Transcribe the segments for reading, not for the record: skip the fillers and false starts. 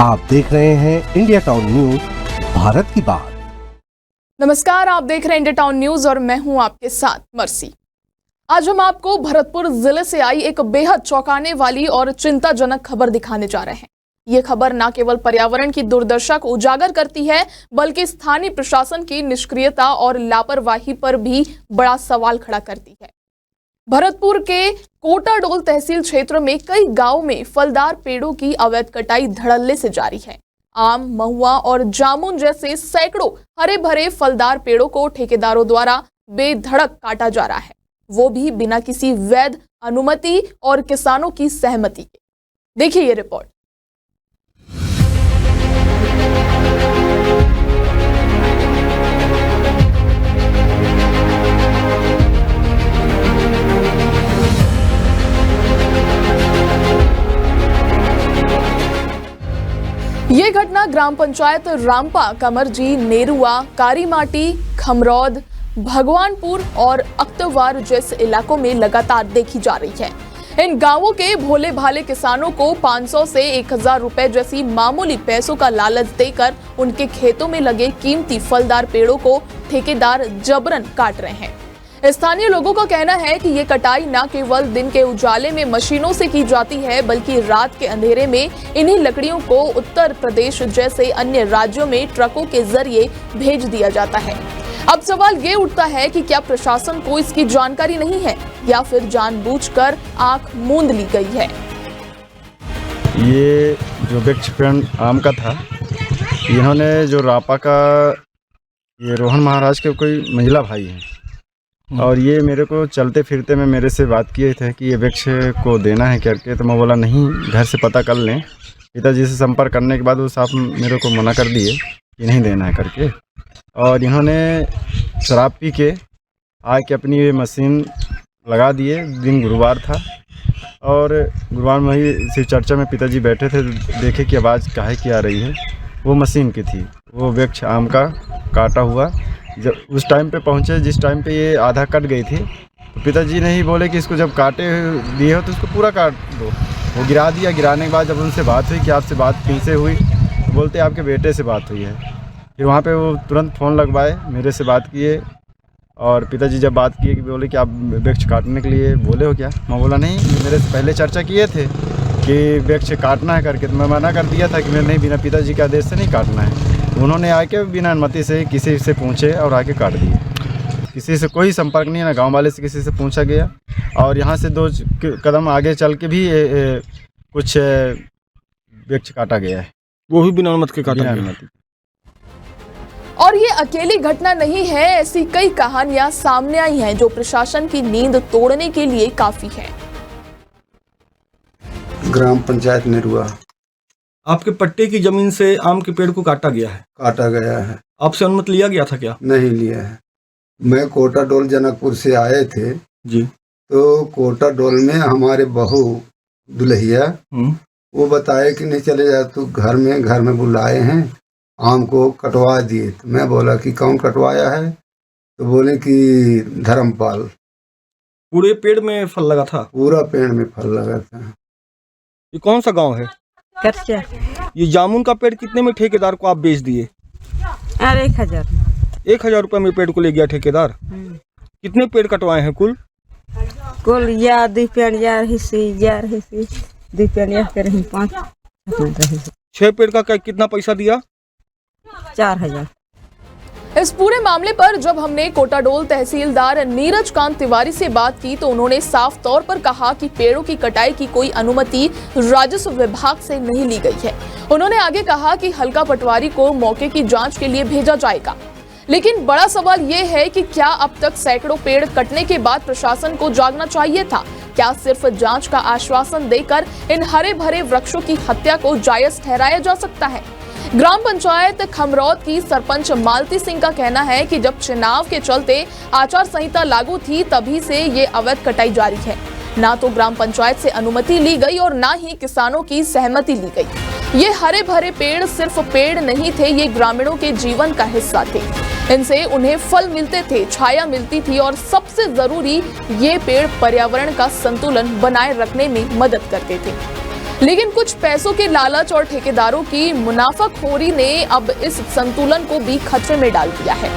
आप देख रहे हैं इंडिया टाउन न्यूज, भारत की बात। नमस्कार, आप देख रहे हैं इंडिया टाउन न्यूज और मैं हूं आपके साथ मर्सी। आज हम आपको भरतपुर जिले से आई एक बेहद चौंकाने वाली और चिंताजनक खबर दिखाने जा रहे हैं। ये खबर न केवल पर्यावरण की दुर्दशा को उजागर करती है, बल्कि स्थानीय प्रशासन की निष्क्रियता और लापरवाही पर भी बड़ा सवाल खड़ा करती है। भरतपुर के कोटाडोल तहसील क्षेत्र में कई गांवों में फलदार पेड़ों की अवैध कटाई धड़ल्ले से जारी है। आम, महुआ और जामुन जैसे सैकड़ों हरे भरे फलदार पेड़ों को ठेकेदारों द्वारा बेधड़क काटा जा रहा है, वो भी बिना किसी वैध अनुमति और किसानों की सहमति के। देखिए ये रिपोर्ट। ये घटना ग्राम पंचायत रामपा, कमरजी, नेरुआ, कारीमाटी, खमरौद, भगवानपुर और अख्तवार जैसे इलाकों में लगातार देखी जा रही है। इन गांवों के भोले भाले किसानों को 500 से 1000 रुपए जैसी मामूली पैसों का लालच देकर उनके खेतों में लगे कीमती फलदार पेड़ों को ठेकेदार जबरन काट रहे हैं। स्थानीय लोगों का कहना है कि ये कटाई न केवल दिन के उजाले में मशीनों से की जाती है, बल्कि रात के अंधेरे में इन्हीं लकड़ियों को उत्तर प्रदेश जैसे अन्य राज्यों में ट्रकों के जरिए भेज दिया जाता है। अब सवाल ये उठता है कि क्या प्रशासन को इसकी जानकारी नहीं है या फिर जानबूझकर आंख मूंद ली गई है। ये जो वृक्ष पेड़ आम का था, इन्होंने जो रापा का ये रोहन महाराज के कोई महिला भाई हैं और ये मेरे को चलते फिरते में मेरे से बात किए थे कि ये वृक्ष को देना है करके। तो मैं बोला नहीं, घर से पता कर लें। पिताजी से संपर्क करने के बाद वो साहब मेरे को मना कर दिए कि नहीं देना है करके। और इन्होंने शराब पी के आके अपनी ये मशीन लगा दिए। दिन गुरुवार था और गुरुवार में ही शिव चर्चा में पिताजी बैठे थे, देखे कि आवाज़ काहे की आ रही है। वो मशीन की थी, वो वृक्ष आम का काटा हुआ। जब उस टाइम पे पहुँचे जिस टाइम पे ये आधा कट गई थी, तो पिताजी ने ही बोले कि इसको जब काटे दिए हो तो इसको पूरा काट दो। वो गिरा दिया। गिराने के बाद जब उनसे बात हुई कि आपसे बात किनसे हुई, तो बोलते आपके बेटे से बात हुई है। फिर वहाँ पे वो तुरंत फ़ोन लगवाए, मेरे से बात किए और पिताजी जब बात किए कि बोले कि आप वृक्ष काटने के लिए बोले हो क्या। मैं बोला नहीं, मेरे से पहले चर्चा किए थे कि वृक्ष काटना है करके। तो मैं मना कर दिया था कि मैं नहीं, बिना पिताजी के आदेश से नहीं काटना है। उन्होंने आके बिना अनुमति से किसी से पूछे और आके काट दिए। किसी से कोई संपर्क नहीं है, ना गांव वाले से किसी से पूछा गया। और यहाँ से 2 कदम आगे चल के भी कुछ वृक्ष काटा गया है, वो भी बिना अनुमति के काटा गया। और ये अकेली घटना नहीं है, ऐसी कई कहानियां सामने आई हैं जो प्रशासन की नींद तोड़ने के लिए काफी है। ग्राम पंचायत नेरुआ, आपके पट्टे की जमीन से आम के पेड़ को काटा गया है। काटा गया है। आपसे अनुमति लिया गया था क्या? नहीं लिया है। मैं कोटाडोल जनकपुर से आए थे जी। तो कोटाडोल में हमारे बहू दुल्हिया वो बताए कि नहीं चले जा तू घर में बुलाए हैं, आम को कटवा दिए। तो मैं बोला कि कौन कटवाया है, तो बोले कि धर्मपाल। पूरे पेड़ में फल लगा था? पूरा पेड़ में फल लगा था। ये कौन सा गांव है? करचा। ये जामुन का पेड़ कितने में ठेकेदार को आप बेच दिए? अरे 1000। 1000 रुपये में पेड़ को ले गया ठेकेदार। कितने पेड़ कटवाए हैं कुल? कुल या 2 पेड़ यार हिस्से 2 पेड़ यार कर रही 5 6 पेड़ का कितना पैसा दिया? 4000। इस पूरे मामले पर जब हमने कोटाडोल तहसीलदार नीरज कांत तिवारी से बात की तो उन्होंने साफ तौर पर कहा कि पेड़ों की कटाई की कोई अनुमति राजस्व विभाग से नहीं ली गई है। उन्होंने आगे कहा कि हल्का पटवारी को मौके की जांच के लिए भेजा जाएगा। लेकिन बड़ा सवाल ये है कि क्या अब तक सैकड़ों पेड़ कटने के बाद प्रशासन को जागना चाहिए था? क्या सिर्फ जांच का आश्वासन देकर इन हरे भरे वृक्षों की हत्या को जायज ठहराया जा सकता है? ग्राम पंचायत खमरौद की सरपंच मालती सिंह का कहना है कि जब चुनाव के चलते आचार संहिता लागू थी तभी से ये अवैध कटाई जारी है। ना तो ग्राम पंचायत से अनुमति ली गई और ना ही किसानों की सहमति ली गई। ये हरे भरे पेड़ सिर्फ पेड़ नहीं थे, ये ग्रामीणों के जीवन का हिस्सा थे। इनसे उन्हें फल मिलते थे, छाया मिलती थी और सबसे जरूरी ये पेड़ पर्यावरण का संतुलन बनाए रखने में मदद करते थे। लेकिन कुछ पैसों के लालच और ठेकेदारों की मुनाफाखोरी ने अब इस संतुलन को भी खतरे में डाल दिया है।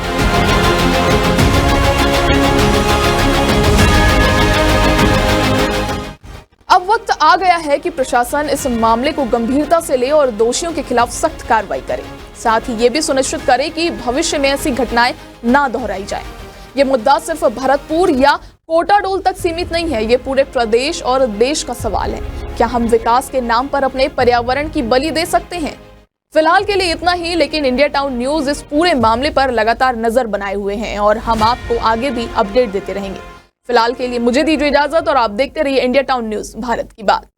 अब वक्त आ गया है कि प्रशासन इस मामले को गंभीरता से ले और दोषियों के खिलाफ सख्त कार्रवाई करे। साथ ही ये भी सुनिश्चित करे कि भविष्य में ऐसी घटनाएं ना दोहराई जाएं। ये मुद्दा सिर्फ भरतपुर या कोटाडोल तक सीमित नहीं है, ये पूरे प्रदेश और देश का सवाल है। क्या हम विकास के नाम पर अपने पर्यावरण की बलि दे सकते हैं? फिलहाल के लिए इतना ही, लेकिन इंडिया टाउन न्यूज इस पूरे मामले पर लगातार नजर बनाए हुए हैं और हम आपको आगे भी अपडेट देते रहेंगे। फिलहाल के लिए मुझे दीजिए इजाजत और आप देखते रहिए इंडिया टाउन न्यूज, भारत की बात।